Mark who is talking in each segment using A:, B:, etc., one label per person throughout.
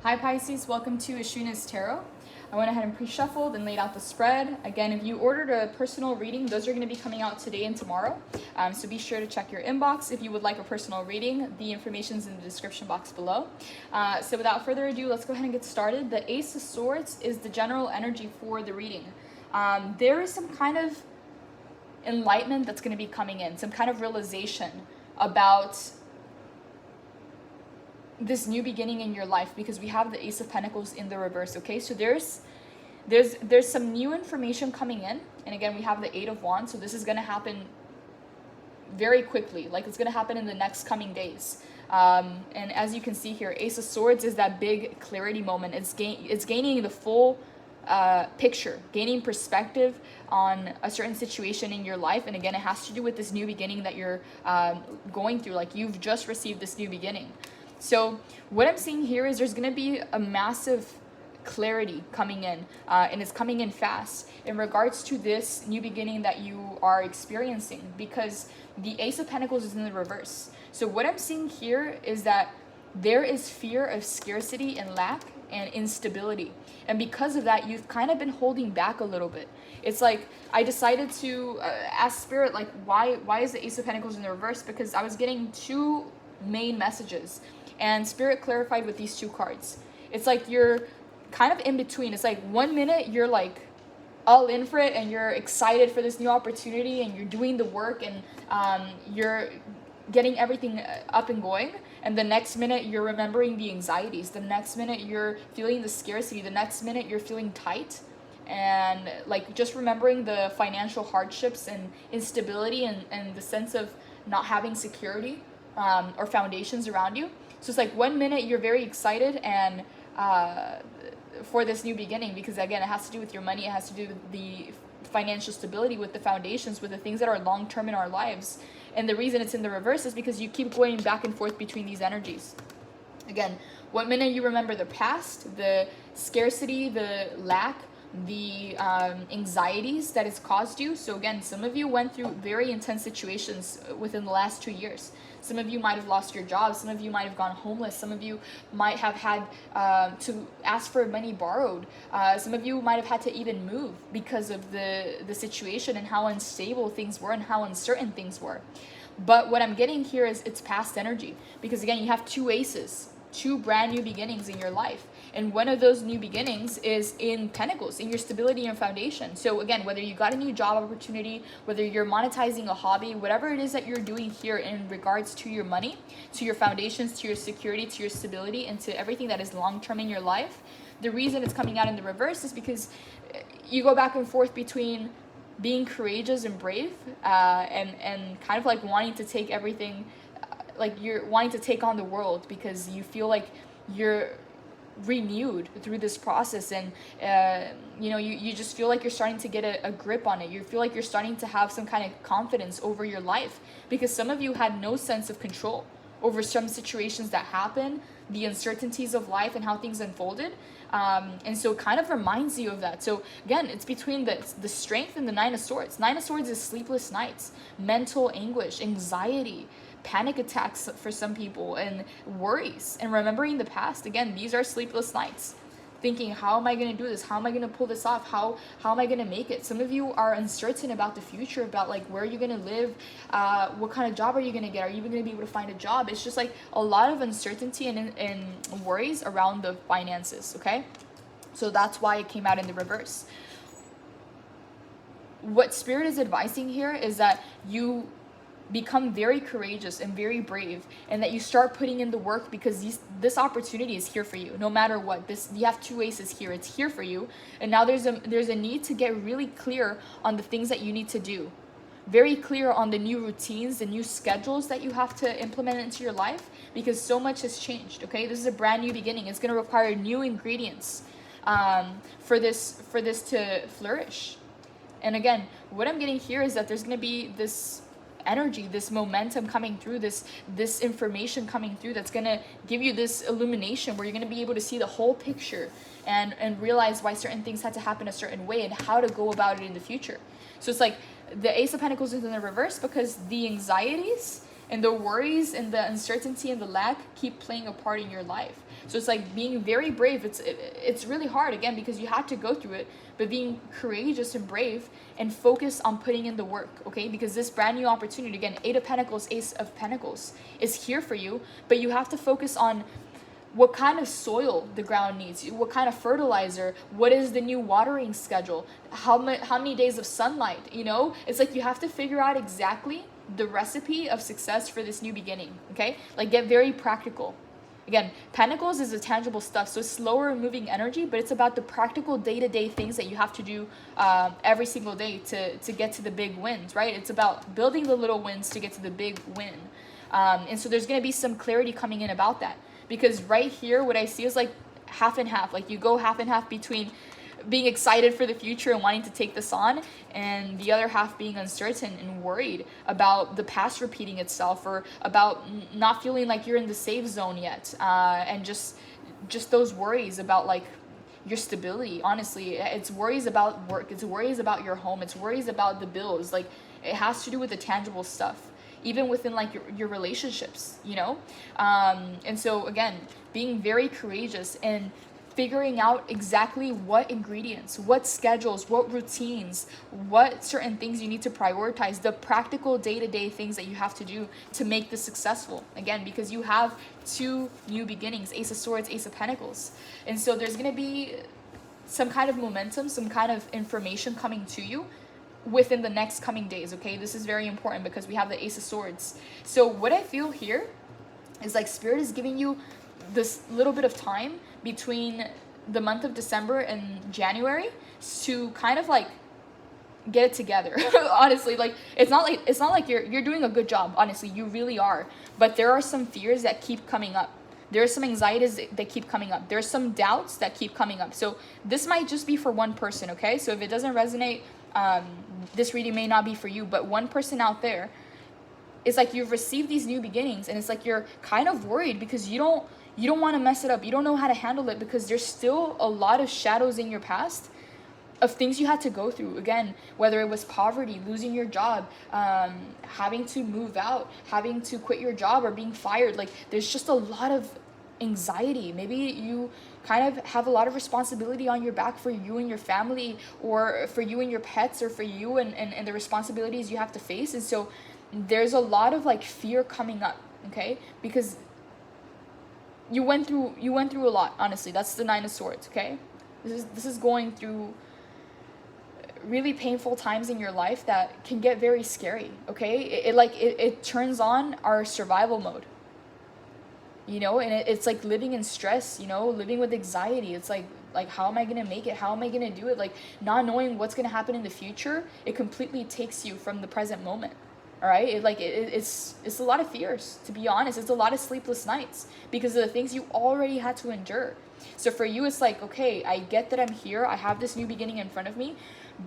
A: Hi Pisces, welcome to Ashuna's Tarot. I went ahead and pre-shuffled and laid out the spread. Again, if you ordered a personal reading, those are going to be coming out today and tomorrow. So be sure to check your inbox if you would like a personal reading. The information's in the description box below. So without further ado, let's go ahead and get started. The Ace of Swords is the general energy for the reading. There is some kind of enlightenment that's going to be coming in, some kind of realization about this new beginning in your life, because we have the Ace of Pentacles in the reverse. Okay, so there's some new information coming in, and again we have the Eight of Wands, so this is going to happen very quickly, like it's going to happen in the next coming days. And as you can see here, Ace of Swords is that big clarity moment. It's gaining the full picture, gaining perspective on a certain situation in your life. And again, it has to do with this new beginning that you're going through. Like, you've just received this new beginning. So what I'm seeing here is there's going to be a massive clarity coming in, and it's coming in fast in regards to this new beginning that you are experiencing, because the Ace of Pentacles is in the reverse. So what I'm seeing here is that there is fear of scarcity and lack and instability, and because of that you've kind of been holding back a little bit. It's like I decided to ask Spirit, like, why is the Ace of Pentacles in the reverse? Because I was getting two main messages, and Spirit clarified with these two cards. It's like you're kind of in between. It's like 1 minute you're like all in for it and you're excited for this new opportunity and you're doing the work and you're getting everything up and going, and the next minute you're remembering the anxieties, the next minute you're feeling the scarcity, the next minute you're feeling tight and like just remembering the financial hardships and instability and the sense of not having security or foundations around you. So it's like 1 minute you're very excited and for this new beginning, because again it has to do with your money, it has to do with the financial stability, with the foundations, with the things that are long-term in our lives. And the reason it's in the reverse is because you keep going back and forth between these energies. Again, 1 minute you remember the past, the scarcity, the lack, the anxieties that it's caused you. So again, some of you went through very intense situations within the last 2 years. Some of you might have lost your job. Some of you might have gone homeless. Some of you might have had to ask for money borrowed. Some of you might have had to even move because of the situation and how unstable things were and how uncertain things were. But what I'm getting here is it's past energy, because again, you have two aces, two brand new beginnings in your life. And one of those new beginnings is in Pentacles, in your stability and foundation. So again, whether you got a new job opportunity, whether you're monetizing a hobby, whatever it is that you're doing here in regards to your money, to your foundations, to your security, to your stability, and to everything that is long-term in your life, the reason it's coming out in the reverse is because you go back and forth between being courageous and brave and kind of like wanting to take everything, like you're wanting to take on the world because you feel like you're renewed through this process, and you just feel like you're starting to get a grip on it. You feel like you're starting to have some kind of confidence over your life, because some of you had no sense of control over some situations that happen, the uncertainties of life and how things unfolded, and so it kind of reminds you of that. So again, it's between the Strength and the Nine of Swords. Nine of Swords is sleepless nights, mental anguish, anxiety, panic attacks for some people, and worries, and remembering the past. Again, these are sleepless nights, thinking, how am I going to do this? How am I going to pull this off? How am I going to make it? Some of you are uncertain about the future, about like where you're going to live, what kind of job are you going to get? Are you even going to be able to find a job? It's just like a lot of uncertainty and worries around the finances, okay? So that's why it came out in the reverse. What Spirit is advising here is that you become very courageous and very brave, and that you start putting in the work, because this opportunity is here for you no matter what. You have two aces here, it's here for you, and now there's a need to get really clear on the things that you need to do, very clear on the new routines, the new schedules that you have to implement into your life, because so much has changed. Okay, this is a brand new beginning. It's going to require new ingredients for this to flourish. And again, what I'm getting here is that there's going to be this energy, this momentum coming through, this information coming through, that's going to give you this illumination where you're going to be able to see the whole picture and realize why certain things had to happen a certain way and how to go about it in the future. So it's like the Ace of Pentacles is in the reverse because the anxieties And the worries and the uncertainty and the lack keep playing a part in your life. So it's like being very brave. It's really hard, again, because you have to go through it, but being courageous and brave and focus on putting in the work, okay? Because this brand new opportunity, again, Eight of Pentacles, Ace of Pentacles, is here for you, but you have to focus on what kind of soil the ground needs, what kind of fertilizer, what is the new watering schedule, how many days of sunlight, you know? It's like you have to figure out exactly the recipe of success for this new beginning, okay? Like, get very practical. Again, Pentacles is the tangible stuff, so it's slower moving energy, but it's about the practical day-to-day things that you have to do every single day to get to the big wins, right? It's about building the little wins to get to the big win. And so there's going to be some clarity coming in about that. Because right here, what I see is like half and half. Like, you go half and half between being excited for the future and wanting to take this on, and the other half being uncertain and worried about the past repeating itself, or about not feeling like you're in the safe zone yet, and just those worries about like your stability. Honestly, it's worries about work, it's worries about your home, it's worries about the bills. Like, it has to do with the tangible stuff, even within like your relationships, you know? And so again, being very courageous and figuring out exactly what ingredients, what schedules, what routines, what certain things you need to prioritize, the practical day-to-day things that you have to do to make this successful. Again, because you have two new beginnings, Ace of Swords, Ace of Pentacles. And so there's going to be some kind of momentum, some kind of information coming to you within the next coming days, okay? This is very important because we have the Ace of Swords. So what I feel here is like Spirit is giving you this little bit of time between the month of December and January to kind of like get it together. Honestly, like it's not like you're doing a good job. Honestly, you really are. But there are some fears that keep coming up. There are some anxieties that keep coming up. There's some doubts that keep coming up. So this might just be for one person, okay? So if it doesn't resonate, this reading may not be for you, but one person out there, it's like you've received these new beginnings, and it's like you're kind of worried because you don't want to mess it up. You don't know how to handle it because there's still a lot of shadows in your past of things you had to go through. Again, whether it was poverty, losing your job, having to move out, having to quit your job, or being fired. Like, there's just a lot of anxiety. Maybe you kind of have a lot of responsibility on your back for you and your family, or for you and your pets, or for you and the responsibilities you have to face. And so there's a lot of like fear coming up, okay? Because you went through a lot. Honestly, that's the Nine of Swords, okay? This is going through really painful times in your life that can get very scary, okay? It turns on our survival mode, you know? And it's like living in stress, you know, living with anxiety. It's like how am I gonna make it? How am I gonna do it? Like, not knowing what's gonna happen in the future, it completely takes you from the present moment. All right, it's a lot of fears, to be honest. It's a lot of sleepless nights because of the things you already had to endure. So for you, it's like, okay, I get that I'm here. I have this new beginning in front of me,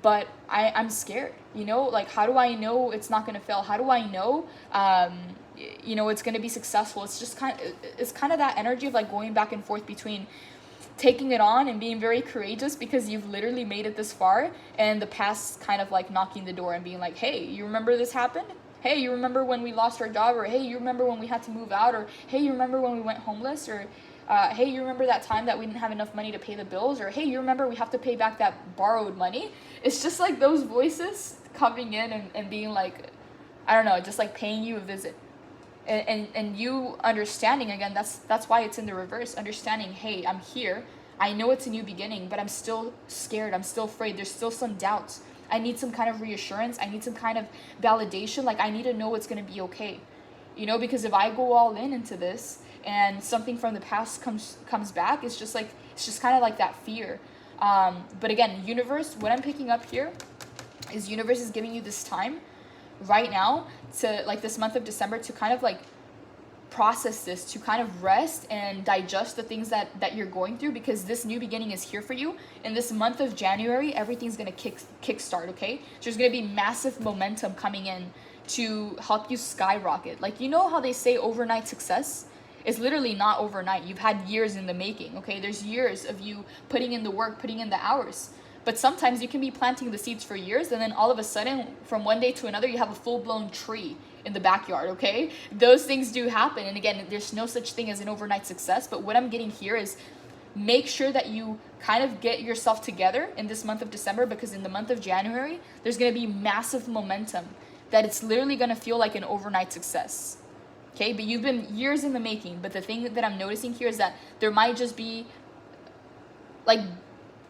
A: but I'm scared, you know? Like, how do I know it's not going to fail? How do I know, you know, it's going to be successful? It's just kind of that energy of like going back and forth between taking it on and being very courageous because you've literally made it this far, and the past kind of like knocking the door and being like, hey, you remember this happened? Hey, you remember when we lost our job? Or hey, you remember when we had to move out? Or hey, you remember when we went homeless? Or hey, you remember that time that we didn't have enough money to pay the bills? Or hey, you remember we have to pay back that borrowed money? It's just like those voices coming in and being like, I don't know, just like paying you a visit. And you understanding, again, that's why it's in the reverse, understanding, hey, I'm here. I know it's a new beginning, but I'm still scared. I'm still afraid. There's still some doubts. I need some kind of reassurance. I need some kind of validation. Like, I need to know it's going to be okay. You know, because if I go all into this and something from the past comes back, it's just kind of like that fear. But again, universe, what I'm picking up here is universe is giving you this time right now to, like, this month of December to kind of like process this, to kind of rest and digest the things that you're going through, because this new beginning is here for you. In this month of January, everything's going to kickstart, okay? There's going to be massive momentum coming in to help you skyrocket. Like, you know how they say overnight success? It's literally not overnight. You've had years in the making, okay? There's years of you putting in the work, putting in the hours. But sometimes you can be planting the seeds for years, and then all of a sudden, from one day to another, you have a full-blown tree in the backyard, okay? Those things do happen. And again, there's no such thing as an overnight success. But what I'm getting here is make sure that you kind of get yourself together in this month of December, because in the month of January, there's going to be massive momentum that it's literally going to feel like an overnight success. Okay, but you've been years in the making. But the thing that I'm noticing here is that there might just be like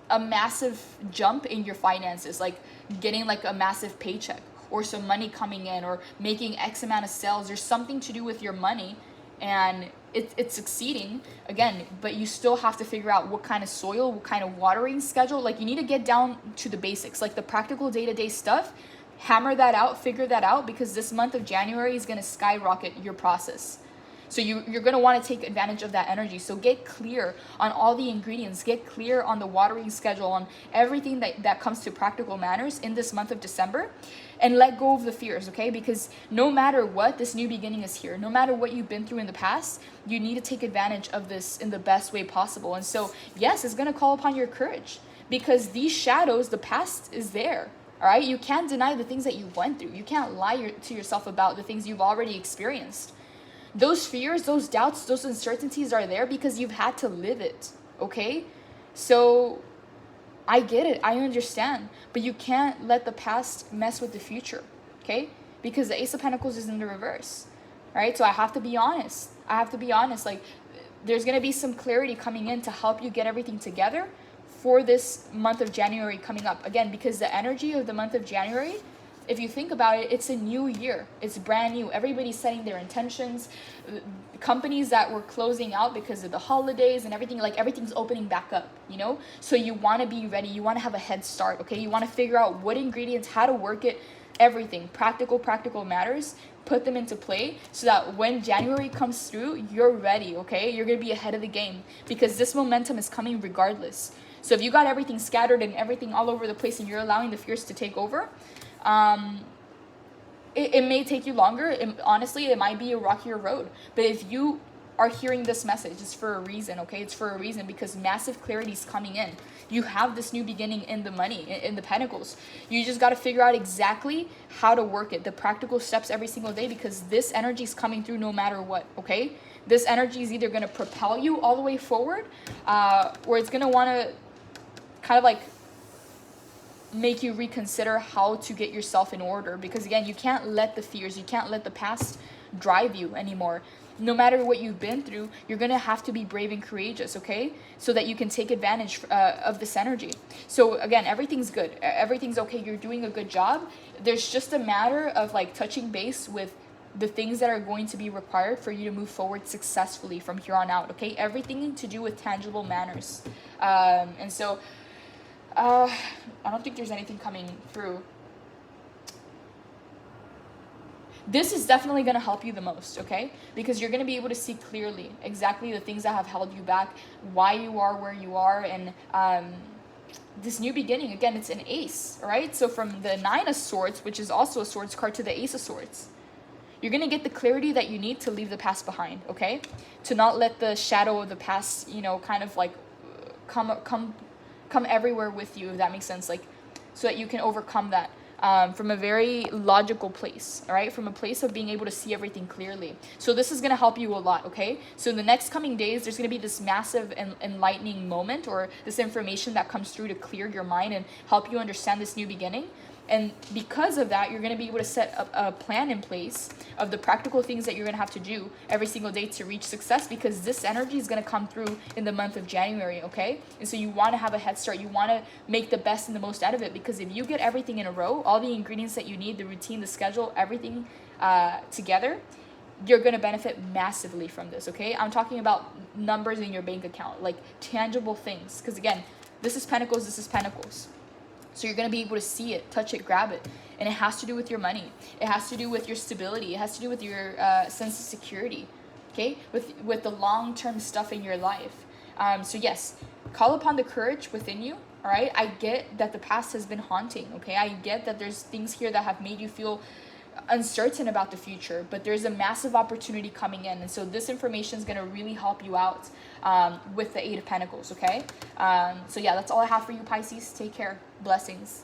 A: a massive jump in your finances, like getting like a massive paycheck or some money coming in or making X amount of sales. There's something to do with your money, and it's succeeding again, but you still have to figure out what kind of soil, what kind of watering schedule. Like you need to get down to the basics, like the practical day-to-day stuff. Hammer that out, figure that out, because this month of January is going to skyrocket your process. So you're going to want to take advantage of that energy. So get clear on all the ingredients, get clear on the watering schedule, on everything that comes to practical manners in this month of December, and let go of the fears, okay? Because no matter what, this new beginning is here. No matter what you've been through in the past, you need to take advantage of this in the best way possible. And so, yes, it's going to call upon your courage, because these shadows, the past is there. All right, you can't deny the things that you went through. You can't lie to yourself about the things you've already experienced. Those fears, those doubts, those uncertainties are there because you've had to live it, okay? So I get it, I understand, but you can't let the past mess with the future, okay? Because the Ace of Pentacles is in the reverse, right? So I have to be honest. Like, there's going to be some clarity coming in to help you get everything together for this month of January coming up. Again, because the energy of the month of January, if you think about it, it's a new year. It's brand new. Everybody's setting their intentions. Companies that were closing out because of the holidays and everything, like everything's opening back up, you know? So you want to be ready. You want to have a head start, okay? You want to figure out what ingredients, how to work it, everything. Practical matters. Put them into play so that when January comes through, you're ready, okay? You're going to be ahead of the game, because this momentum is coming regardless. So if you got everything scattered and everything all over the place and you're allowing the fears to take over, it may take you longer. Honestly, it might be a rockier road. But if you are hearing this message, it's for a reason, okay? It's for a reason, because massive clarity is coming in. You have this new beginning in the money, in the pentacles. You just got to figure out exactly how to work it, the practical steps every single day, because this energy is coming through no matter what, okay? This energy is either going to propel you all the way forward, or it's going to want to kind of like make you reconsider how to get yourself in order. Because again, you can't let the fears, you can't let the past drive you anymore. No matter what you've been through, you're gonna have to be brave and courageous, okay? So that you can take advantage of this energy. So again, everything's good, everything's okay, you're doing a good job. There's just a matter of like touching base with the things that are going to be required for you to move forward successfully from here on out, okay? Everything to do with tangible manners. And so I don't think there's anything coming through. This is definitely going to help you the most, okay? Because you're going to be able to see clearly exactly the things that have held you back, why you are where you are, and this new beginning, again, it's an ace, all right? So from the Nine of Swords, which is also a swords card, to the Ace of Swords, you're going to get the clarity that you need to leave the past behind, okay? To not let the shadow of the past, you know, kind of like come everywhere with you, if that makes sense, like, so that you can overcome that from a very logical place, all right? From a place of being able to see everything clearly. So this is going to help you a lot, okay? So in the next coming days, there's going to be this massive and enlightening moment, or this information that comes through to clear your mind and help you understand this new beginning. And because of that, you're going to be able to set up a plan in place of the practical things that you're going to have to do every single day to reach success, because this energy is going to come through in the month of January, okay? And so you want to have a head start. You want to make the best and the most out of it, because if you get everything in a row, all the ingredients that you need, the routine, the schedule, everything together, you're going to benefit massively from this, okay? I'm talking about numbers in your bank account, like tangible things, because again, this is Pentacles, this is Pentacles. So you're going to be able to see it, touch it, grab it. And it has to do with your money. It has to do with your stability. It has to do with your sense of security, okay? With the long-term stuff in your life. So yes, call upon the courage within you, all right? I get that the past has been haunting, okay? I get that there's things here that have made you feel uncertain about the future, but there's a massive opportunity coming in. And so this information is going to really help you out with the Eight of Pentacles, okay? So yeah, that's all I have for you, Pisces. Take care. Blessings.